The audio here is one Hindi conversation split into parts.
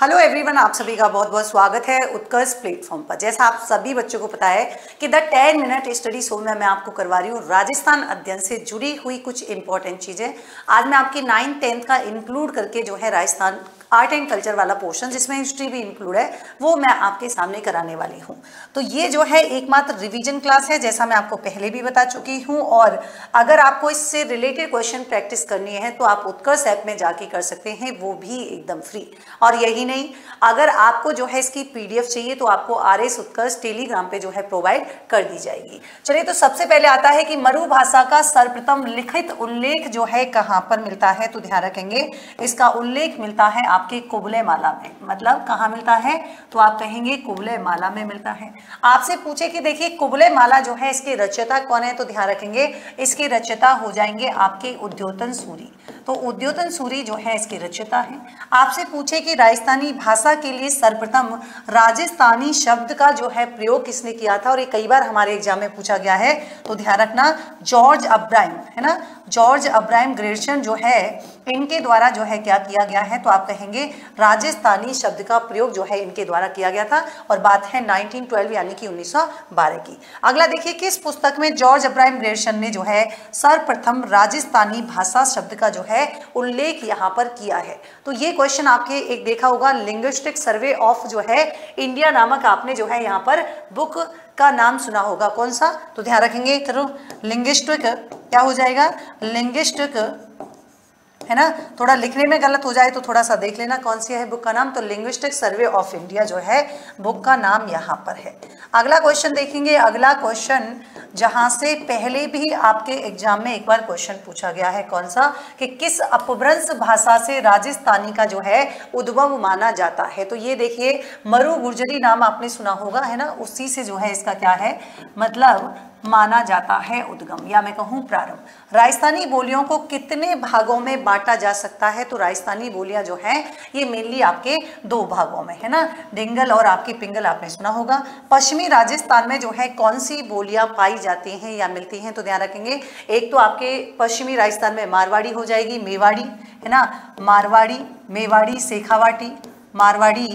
हेलो एवरीवन, आप सभी का बहुत बहुत स्वागत है उत्कर्ष प्लेटफॉर्म पर। जैसा आप सभी बच्चों को पता है कि द 10 मिनट स्टडी शो में मैं आपको करवा रही हूँ राजस्थान अध्ययन से जुड़ी हुई कुछ इंपॉर्टेंट चीज़ें। आज मैं आपकी 9th 10th का इंक्लूड करके जो है राजस्थान आर्ट एंड कल्चर वाला पोर्शन, जिसमें हिस्ट्री भी इंक्लूड है, वो मैं आपके सामने कराने वाली हूँ। तो ये जो है एकमात्र रिवीजन क्लास है, जैसा मैं आपको पहले भी बता चुकी हूँ। और अगर आपको इससे रिलेटेड क्वेश्चन प्रैक्टिस करनी है तो आप उत्कर्ष ऐप में जाके कर सकते हैं, वो भी एकदम फ्री। और यही नहीं, अगर आपको जो है इसकी पीडीएफ चाहिए तो आपको RS उत्कर्ष टेलीग्राम पे जो है प्रोवाइड कर दी जाएगी। चलिए, तो सबसे पहले आता है कि मरु भाषा का सर्वप्रथम लिखित उल्लेख जो है कहाँ पर मिलता है। तो ध्यान रखेंगे, इसका उल्लेख मिलता है आपके कुबले माला में। मतलब कहाँ मिलता है तो आप कहेंगे कुबले माला में मिलता है। आपसे पूछे कि देखिए कुबले माला जो है इसके रचयिता कौन है, तो ध्यान रखेंगे इसके रचयिता हो जाएंगे आपके उद्योतन सूरी। तो उद्योतन सूरी जो है इसके रचयिता है। आपसे पूछे कि राजस्थानी भाषा के लिए सर्वप्रथम राजस्थानी शब्द का जो है प्रयोग किसने किया था, और ये कई बार हमारे एग्जाम में पूछा गया है, तो ध्यान रखना जॉर्ज अब्राहम है ना, जॉर्ज अब्राहम ग्रेडसन जो है इनके द्वारा जो है क्या किया गया है, तो आप कहेंगे राजस्थानी शब्द का प्रयोग जो है इनके द्वारा किया गया था। और बात है 1912 यानी कि 1912 की। अगला देखिए, किस पुस्तक में जॉर्ज अब्राहम ग्रेडसन ने जो है सर्वप्रथम राजस्थानी भाषा शब्द का जो है उल्लेख यहाँ पर किया है। तो ये क्वेश्चन आपके एक देखा होगा, लिंग्विस्टिक सर्वे ऑफ जो है इंडिया नामक आपने जो है यहाँ पर बुक का नाम सुना होगा। कौन सा, तो ध्यान रखेंगे करो लिंग्विस्टिक, क्या हो जाएगा लिंग्विस्टिक है ना। थोड़ा लिखने में गलत हो जाए तो थोड़ा सा देख लेना कौन सी है बुक का नाम। तो लिंग्विस्टिक सर्वे ऑफ इंडिया जो है बुक का नाम यहाँ पर है। अगला क्वेश्चन देखेंगे। अगला क्वेश्चन जहाँ से पहले भी आपके एग्जाम में एक बार क्वेश्चन पूछा गया है, कौन सा, कि किस अपभ्रंश भाषा से राजस्थानी का जो है उद्भव माना जाता है। तो ये देखिए मरु गुर्जरी नाम आपने सुना होगा है ना, उसी से जो है इसका क्या है मतलब माना जाता है उद्गम, या मैं कहूँ प्रारंभ। राजस्थानी बोलियों को कितने भागों में बांटा जा सकता है, तो राजस्थानी बोलियां जो हैं ये मेनली आपके दो भागों में है ना, डिंगल और आपकी पिंगल आपने सुना होगा। पश्चिमी राजस्थान में जो है कौन सी बोलियां पाई जाती हैं या मिलती हैं, तो ध्यान रखेंगे एक तो आपके पश्चिमी राजस्थान में मारवाड़ी हो जाएगी, मेवाड़ी है ना, मारवाड़ी, मेवाड़ी, शेखावाटी, मारवाड़ी,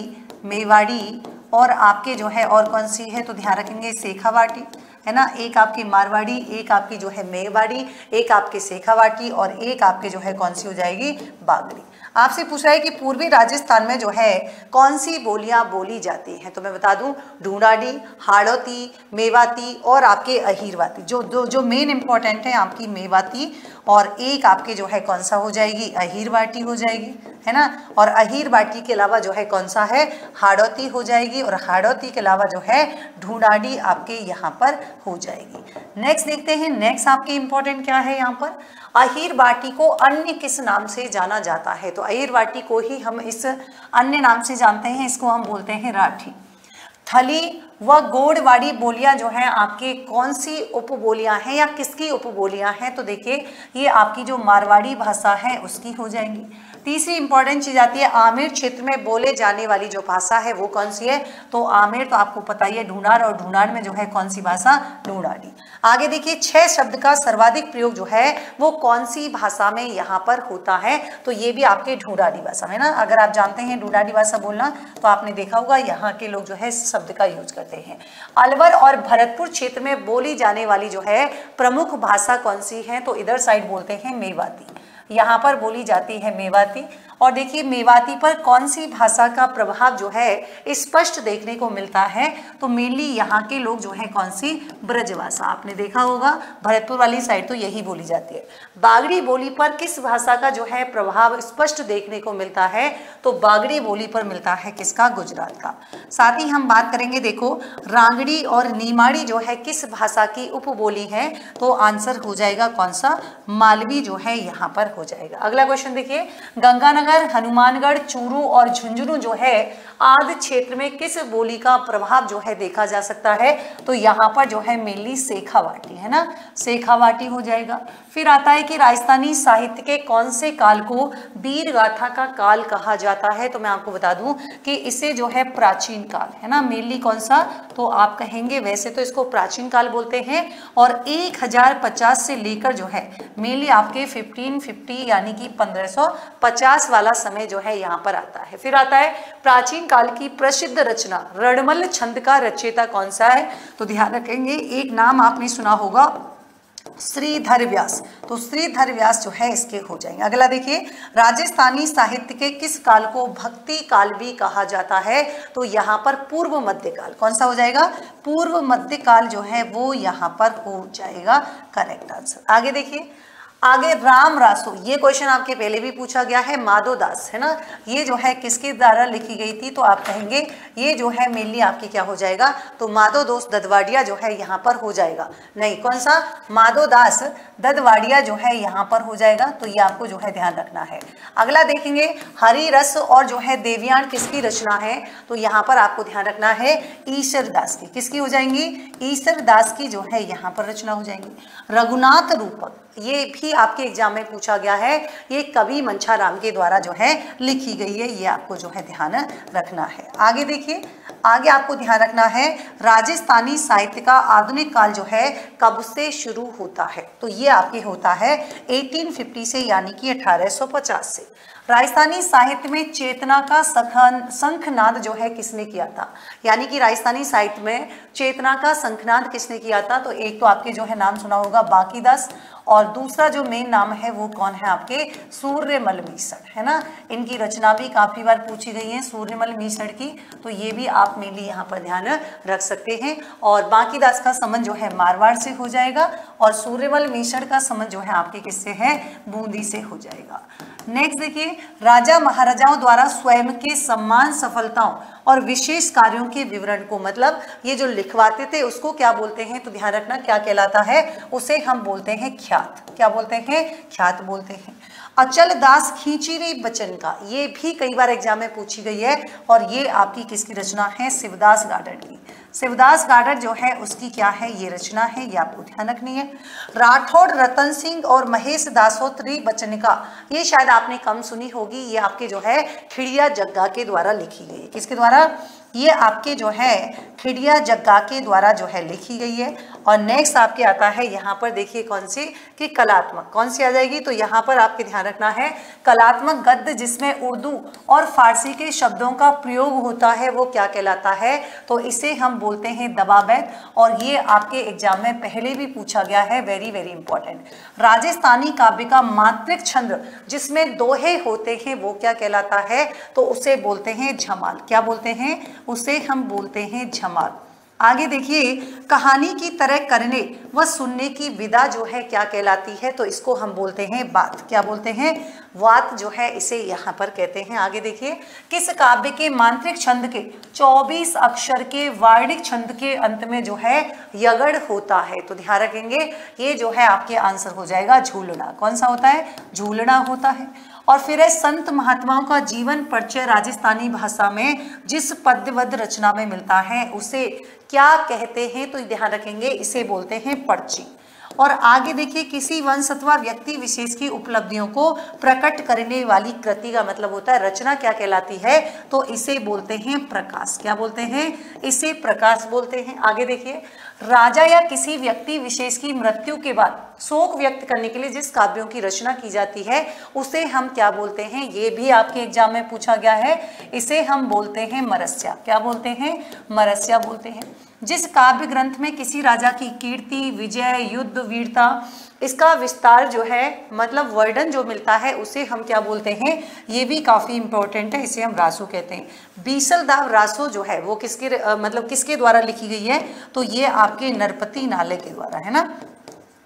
मेवाड़ी, और आपके जो है और कौन सी है, तो ध्यान रखेंगे शेखावाटी है ना। एक आपकी मारवाड़ी, एक आपकी जो है मेवाड़ी, एक आपके शेखावाटी, और एक आपके जो है कौन सी हो जाएगी बागड़ी। आपसे पूछ रहा है कि पूर्वी राजस्थान में जो है कौन सी बोलियां बोली जाती हैं, तो मैं बता दूं ढूंढाड़ी, हाड़ौती, मेवाती और आपके अहीरवाती। जो मेन इंपॉर्टेंट है आपकी मेवाती, और एक आपके जो है कौन सा हो जाएगी अहीरवाटी हो जाएगी है ना। और अहीरवाटी के अलावा जो है कौन सा है हाड़ौती हो जाएगी, और हाड़ौती के अलावा जो है ढूंढाड़ी आपके यहाँ पर हो जाएगी। नेक्स्ट देखते हैं, नेक्स्ट आपके इंपॉर्टेंट क्या है यहाँ पर। अहीरवाटी को अन्य किस नाम से जाना जाता है, तो अहीरवाटी को ही हम इस अन्य नाम से जानते हैं, इसको हम बोलते हैं राठी। थली व गोड़वाड़ी बोलियां जो हैं आपकी कौन सी उपबोलियां हैं या किसकी उपबोलियां हैं, तो देखिए ये आपकी जो मारवाड़ी भाषा है उसकी हो जाएंगी। तीसरी इंपॉर्टेंट चीज आती है आमेर क्षेत्र में बोले जाने वाली जो भाषा है वो कौन सी है, तो आमेर तो आपको पता ही है ढूंढाड़, और ढूंढाड़ में जो है कौन सी भाषा ढूंढाड़ी। आगे देखिए 6 शब्द का सर्वाधिक प्रयोग जो है वो कौन सी भाषा में यहाँ पर होता है, तो ये भी आपके ढूंढाड़ी भाषा है ना। अगर आप जानते हैं ढूंढाड़ी भाषा बोलना तो आपने देखा होगा यहाँ के लोग जो है इस शब्द का यूज करते हैं। अलवर और भरतपुर क्षेत्र में बोली जाने वाली जो है प्रमुख भाषा कौन सी है, तो इधर साइड बोलते हैं मेवाती, यहाँ पर बोली जाती है मेवाती। और देखिए मेवाती पर कौन सी भाषा का प्रभाव जो है स्पष्ट देखने को मिलता है, तो मेनली यहाँ के लोग जो है कौन सी ब्रज भाषा आपने देखा होगा, भरतपुर वाली साइड तो यही बोली जाती है। बागड़ी बोली पर किस भाषा का जो है प्रभाव स्पष्ट देखने को मिलता है, तो बागड़ी बोली पर मिलता है किसका, गुजरात का। साथ ही हम बात करेंगे, देखो रांगड़ी और नीमाड़ी जो है किस भाषा की उपबोली है, तो आंसर हो जाएगा कौन सा, मालवी जो है यहाँ पर हो जाएगा। अगला क्वेश्चन देखिए, गंगानगर, हनुमानगढ़, चूरू और झुंझुनू जो है आदि क्षेत्र में किस बोली का प्रभाव जो है देखा जा सकता है? तो यहाँ पर जो है मेनली शेखावाटी है ना, शेखावाटी हो जाएगा। फिर आता है कि राजस्थानी साहित्य के कौन से काल को वीर गाथा का काल कहा जाता है? तो मैं आपको बता दूं कि इसे जो है प्राचीन काल है ना, मेनली कौन सा? तो आप कहेंगे वैसे तो इसको प्राचीन काल बोलते हैं। और 1050 से लेकर जो है मेनली आपके 1550 यानी कि 1550 वाला समय जो है यहाँ पर आता है। फिर आता है प्राचीन काल की प्रसिद्ध रचना रणमल छंद का रचयिता कौन सा है? तो ध्यान रखेंगे, एक नाम आपने सुना होगा श्रीधर व्यास, तो श्रीधर व्यास जो है इसके हो जाएंगे। अगला देखिए, राजस्थानी साहित्य के किस काल को भक्ति काल भी कहा जाता है? तो यहाँ पर पूर्व मध्यकाल, कौन सा हो जाएगा? पूर्व मध्यकाल जो है वो यहाँ पर हो जाएगा करेक्ट आंसर। आगे देखिए, आगे राम रासो, ये क्वेश्चन आपके पहले भी पूछा गया है, माधोदास है ना, ये जो है किसके द्वारा लिखी गई थी? तो आप कहेंगे ये जो है मेनली आपकी क्या हो जाएगा? तो माधोदास ददवाडिया जो है यहाँ पर हो जाएगा। नहीं, कौन सा? माधोदास ददवाडिया जो है यहाँ पर हो जाएगा। तो ये आपको जो है ध्यान रखना है। अगला देखेंगे, हरि रस और जो है देवयान किसकी रचना है? तो यहाँ पर आपको ध्यान रखना है ईश्वर दास की। किसकी हो जाएंगी? ईश्वर दास की जो है यहाँ पर रचना हो जाएंगी। रघुनाथ रूपक, ये भी आपके एग्जाम में पूछा गया है, ये कवि मंछाराम के द्वारा जो है लिखी गई है, ये आपको जो है ध्यान रखना है। आगे देखिए, आगे आपको ध्यान रखना है राजस्थानी साहित्य का आधुनिक काल जो है कब से शुरू होता है? तो ये आपके होता है 1850 से यानी कि 1850 से। राजस्थानी साहित्य में चेतना का शंखनाद जो है किसने किया था? यानी कि राजस्थानी साहित्य में चेतना का शंखनाद किसने किया था? तो एक तो आपके जो है नाम सुना होगा बांकीदास, और दूसरा जो मेन नाम है वो कौन है आपके? सूर्यमल मीसड़ है ना। इनकी रचना भी काफी बार पूछी गई है सूर्यमल मीसड़ की, तो ये भी आप मेनली यहाँ पर ध्यान रख सकते हैं। और बांकीदास का संबंध जो है मारवाड़ से हो जाएगा, और सूर्यमल मीसड़ का संबंध जो है आपके किससे है? बूंदी से हो जाएगा। नेक्स्ट देखिए, राजा महाराजाओं द्वारा स्वयं के सम्मान, सफलताओं और विशेष कार्यों के विवरण को, मतलब ये जो लिखवाते थे उसको क्या बोलते हैं? तो ध्यान रखना क्या कहलाता है? उसे हम बोलते हैं ख्यात। क्या बोलते हैं? ख्यात बोलते हैं। अचल दास खींचीरी बचन का, ये भी कई बार एग्जाम में पूछी गई है, और ये आपकी किसकी रचना है? शिवदास गार्डर की। शिवदास गार्डर जो है उसकी क्या है? ये रचना है, ये आपको ध्यान रखनी है। राठौड़ रतन सिंह और महेश दासोत्री बचन का, ये शायद आपने कम सुनी होगी, ये आपके जो है खिड़िया जग्गा के द्वारा लिखी गई है। किसके द्वारा? ये आपके जो है खिड़िया जग्गा के द्वारा जो है लिखी गई है। और नेक्स्ट आपके आता है यहाँ पर देखिए कौन सी? कि कलात्मक, कौन सी आ जाएगी? तो यहाँ पर आपके ध्यान रखना है कलात्मक गद्य जिसमें उर्दू और फारसी के शब्दों का प्रयोग होता है, वो क्या कहलाता है? तो इसे हम बोलते हैं दबाबैत, और ये आपके एग्जाम में पहले भी पूछा गया है, वेरी वेरी इंपॉर्टेंट। राजस्थानी काव्य का मात्रिक छंद जिसमें दोहे होते हैं वो क्या कहलाता है? तो उसे बोलते हैं झमाल। क्या बोलते हैं? उसे हम बोलते हैं झमाल। आगे देखिए, कहानी की तरह करने व सुनने की विधा जो है क्या कहलाती है? तो इसको हम बोलते हैं बात। क्या बोलते हैं? वात जो है इसे यहाँ पर कहते हैं। आगे देखिए, किस काव्य के मांत्रिक छंद के 24 अक्षर के वार्णिक छंद के अंत में जो है यगड़ होता है? तो ध्यान रखेंगे ये जो है आपके आंसर हो जाएगा झूलना। कौन सा होता है? झूलना होता है। और फिर है संत महात्माओं का जीवन परिचय राजस्थानी भाषा में जिस पद्यबद्ध रचना में मिलता है उसे क्या कहते हैं? तो ध्यान रखेंगे इसे बोलते हैं पर्ची। और आगे देखिए, किसी वंश अथवा व्यक्ति विशेष की उपलब्धियों को प्रकट करने वाली कृति का मतलब होता है रचना। क्या कहलाती है? तो इसे बोलते हैं प्रकाश। क्या बोलते हैं? इसे प्रकाश बोलते हैं। आगे देखिए, राजा या किसी व्यक्ति विशेष की मृत्यु के बाद शोक व्यक्त करने के लिए जिस काव्यों की रचना की जाती है उसे हम क्या बोलते हैं? ये भी आपके एग्जाम में पूछा गया है, इसे हम बोलते हैं मरस्या। क्या बोलते हैं? मरस्या बोलते हैं। जिस काव्य ग्रंथ में किसी राजा की कीर्ति, विजय, युद्ध, वीरता, इसका विस्तार जो है मतलब वर्णन जो मिलता है उसे हम क्या बोलते हैं? ये भी काफी इंपॉर्टेंट है, इसे हम रासो कहते हैं। बीसलदाव रासो जो है वो किसके मतलब किसके द्वारा लिखी गई है? तो ये आपके नरपति नाले के द्वारा है ना।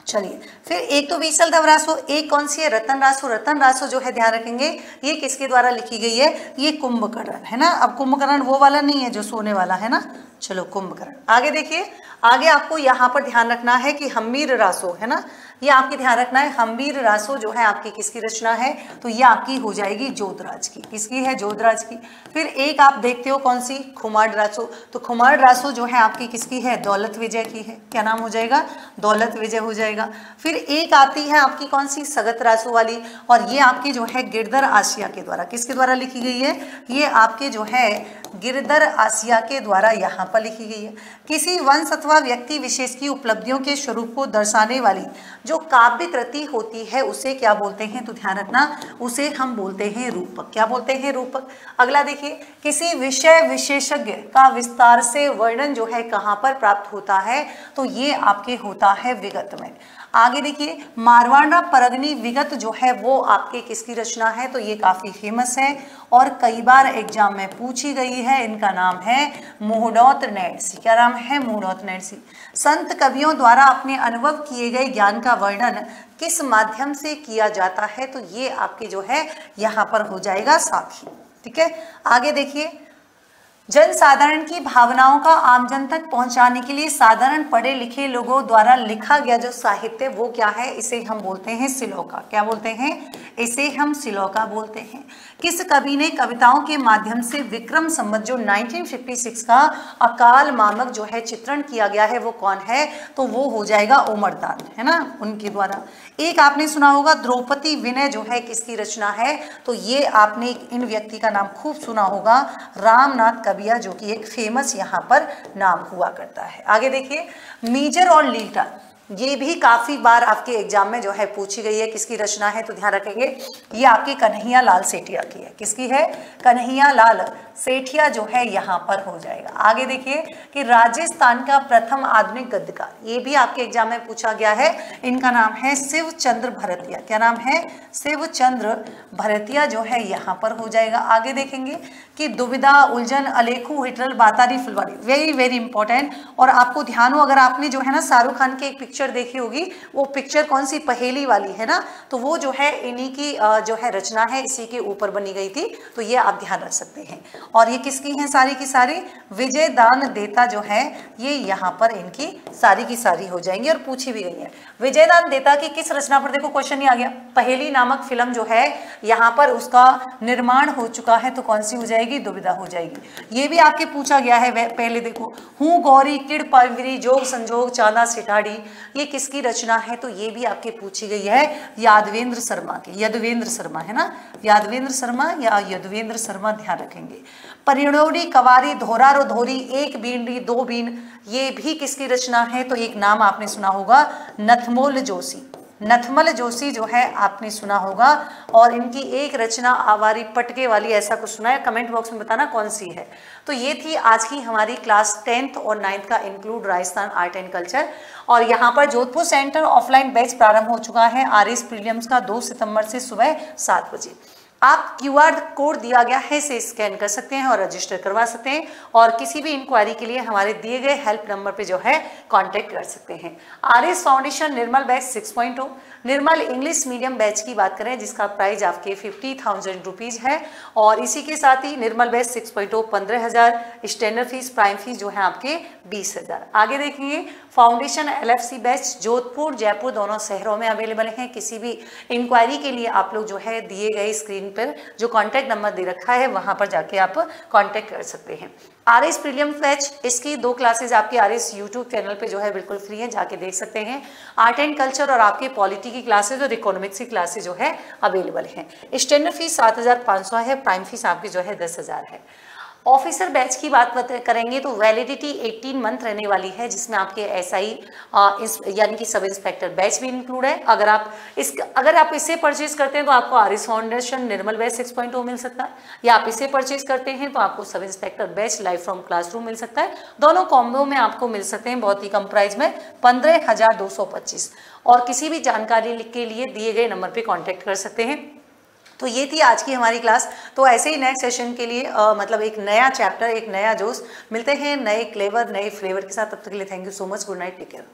चलिए, फिर एक तो बीसलदाव रासो, एक कौन सी है? रतन रासो। रतन रासो जो है ध्यान रखेंगे ये किसके द्वारा लिखी गई है? ये कुंभकर्ण है ना। अब कुंभकर्ण वो वाला नहीं है जो सोने वाला है ना, चलो कुंभकर्ण। आगे देखिए, आगे आपको यहाँ पर ध्यान रखना है कि हम्मीर रासो है ना, ये आपकी ध्यान रखना है। हम्मीर रासो जो है आपकी किसकी रचना है, तो ये आपकी हो जाएगी जोधराज की। किसकी है, जोधराज की। फिर एक आप देखते हो कौन सी, खुमार रासो, तो खुमार रासो जो है आपकी किसकी है, दौलत विजय की है। क्या नाम हो जाएगा, दौलत विजय हो जाएगा। फिर एक आती है आपकी कौन सी, सगत रासो वाली, और ये आपकी जो है गिरधर आसिया के द्वारा, किसके द्वारा लिखी गई है, ये आपके जो है गिरधर आसिया के द्वारा यहाँ पर लिखी गई है। किसी वंश अथवा व्यक्ति विशेष की उपलब्धियों के स्वरूप को दर्शाने वाली जो काव्य कृति होती है उसे क्या बोलते हैं, तो ध्यान रखना, उसे हम बोलते हैं रूपक। क्या बोलते हैं, रूपक। अगला देखिए, किसी विषय विशेषज्ञ का विस्तार से वर्णन जो है कहाँ पर प्राप्त होता है, तो ये आपके होता है विगत में। आगे देखिए, मारवाड़ा परगनी विगत जो है वो आपके किसकी रचना है, तो ये काफी फेमस है और कई बार एग्जाम में पूछी गई है। इनका नाम है मोहडौत नैडसी। क्या नाम है, मोहडौत नैडसी। संत कवियों द्वारा अपने अनुभव किए गए ज्ञान का वर्णन किस माध्यम से किया जाता है, तो ये आपके जो है यहाँ पर हो जाएगा साखी। ठीक है, आगे देखिए, जन साधारण की भावनाओं का आमजन तक पहुंचाने के लिए साधारण पढ़े लिखे लोगों द्वारा लिखा गया जो साहित्य वो क्या है, इसे हम बोलते हैं सिलोका। क्या बोलते हैं, इसे हम सिलोका बोलते हैं। किस कवि ने कविताओं के माध्यम से विक्रम संवत जो 1956 का अकाल मामक जो है चित्रण किया गया है वो कौन है, तो वो हो जाएगा ओमरदान, है ना, उनके द्वारा। एक आपने सुना होगा द्रौपदी विनय जो है किसकी रचना है, तो ये आपने इन व्यक्ति का नाम खूब सुना होगा, रामनाथ कबिया, जो कि एक फेमस यहाँ पर नाम हुआ करता है। आगे देखिए, मीजर और लीटा, ये भी काफी बार आपके एग्जाम में जो है पूछी गई है, किसकी रचना है, तो ध्यान रखेंगे ये आपकी कन्हैया लाल सेठिया की है। किसकी है, कन्हैया लाल सेठिया जो है यहाँ पर हो जाएगा। आगे देखिए कि राजस्थान का प्रथम आधुनिक गद्यकार, ये भी आपके एग्जाम में पूछा गया है। इनका नाम है शिव चंद्र भरतिया। क्या नाम है, शिव चंद्र भरतिया जो है यहाँ पर हो जाएगा। आगे देखेंगे कि दुविधा, उलझन, अलेखू, हिटलर, बातारी, फुलवारी, वेरी वेरी इंपॉर्टेंट। और आपको ध्यान हो, अगर आपने जो है ना शाहरुख खान की एक पिक्चर देखी होगी, वो पिक्चर कौन सी, पहेली वाली है ना, तो वो जो है इन्हीं की जो है रचना है, इसी के ऊपर बनी गई थी, तो ये आप ध्यान रख सकते हैं। और ये किसकी हैं सारी की सारी, विजय दान देता जो है ये यहाँ पर इनकी सारी की सारी हो जाएंगी और पूछी भी गई है। विजय दान देता की किस रचना पर, देखो क्वेश्चन ही आ गया, पहेली नामक फिल्म जो है यहाँ पर उसका निर्माण हो चुका है, तो कौन सी हो जाएगी, दुविधा हो जाएगी। ये भी आपके पूछा गया है, पहले देखो, हूँ गौरी किड़ पाविरी जोग संजोग चांदा सिठाड़ी, ये किसकी रचना है, तो ये भी आपके पूछी गई है यादवेंद्र शर्मा की। यदवेंद्र शर्मा है ना, यादवेंद्र शर्मा या यदवेंद्र शर्मा, ध्यान रखेंगे। परिणोरी कवारी धोरा रो धोरी एक बीन दो बीन, ये भी किसकी रचना है, तो एक नाम आपने सुना होगा नथमोल जोशी। नथमल जोशी जो है आपने सुना होगा, और इनकी एक रचना आवारी पटके वाली, ऐसा कुछ सुना है, कमेंट बॉक्स में बताना कौन सी है। तो ये थी आज की हमारी क्लास 10th और 9th का include Rajasthan art and culture. और यहाँ पर जोधपुर सेंटर ऑफलाइन बैच प्रारंभ हो चुका है आरएस प्रीलिम्स का 2 सितंबर से सुबह 7 बजे। आप QR कोड दिया गया है, इसे स्कैन कर सकते हैं और रजिस्टर करवा सकते हैं, और किसी भी इंक्वायरी के लिए हमारे दिए गए हेल्प नंबर पे जो है कांटेक्ट कर सकते हैं। आरएस फाउंडेशन निर्मल बैच 6.0, निर्मल इंग्लिश मीडियम बैच की बात करें जिसका प्राइस आपके 50,000 रुपीज़ है, और इसी के साथ ही Nirmal batch 6.0 15,000, standard fees prime fees जो है आपके 20,000। आगे देखेंगे foundation LFC batch Jodhpur Jaipur दोनों शहरों में अवेलेबल हैं। किसी भी इंक्वायरी के लिए आप लोग जो है दिए गए स्क्रीन पर जो कॉन्टैक्ट नंबर दे रखा है वहां पर जाके आप कॉन्टैक्ट कर सकते हैं। आरएस प्रीलिम्स बैच, इसकी 2 क्लासेज आपके आरएस यूट्यूब चैनल पे जो है बिल्कुल फ्री है, जाके देख सकते हैं। आर्ट एंड कल्चर और आपके पॉलिटी की क्लासेज और इकोनॉमिक्स की क्लासेज जो है अवेलेबल हैं। स्टैंडर्ड फीस 7,500 है, प्राइम फीस आपकी जो है 10,000 है। ऑफिसर बैच की बात करेंगे तो वैलिडिटी 18 मंथ रहने वाली है, जिसमें आपके SI यानी कि सब इंस्पेक्टर बैच भी इंक्लूड है। अगर आप इसे परचेज करते हैं तो आपको आरएस फाउंडेशन निर्मल बैच 6.0 मिल सकता है, या आप इसे परचेज करते हैं तो आपको sub inspector batch live from classroom मिल सकता है। दोनों कॉम्बो में आपको मिल सकते हैं बहुत ही कम प्राइस में 15,225, और किसी भी जानकारी के लिए दिए गए नंबर पर कॉन्टैक्ट कर सकते हैं। तो ये थी आज की हमारी क्लास। तो ऐसे ही नेक्स्ट सेशन के लिए मतलब एक नया चैप्टर, एक नया जोश, मिलते हैं नए क्लेवर नए फ्लेवर के साथ। तब तक के लिए thank you so much, good night, take care.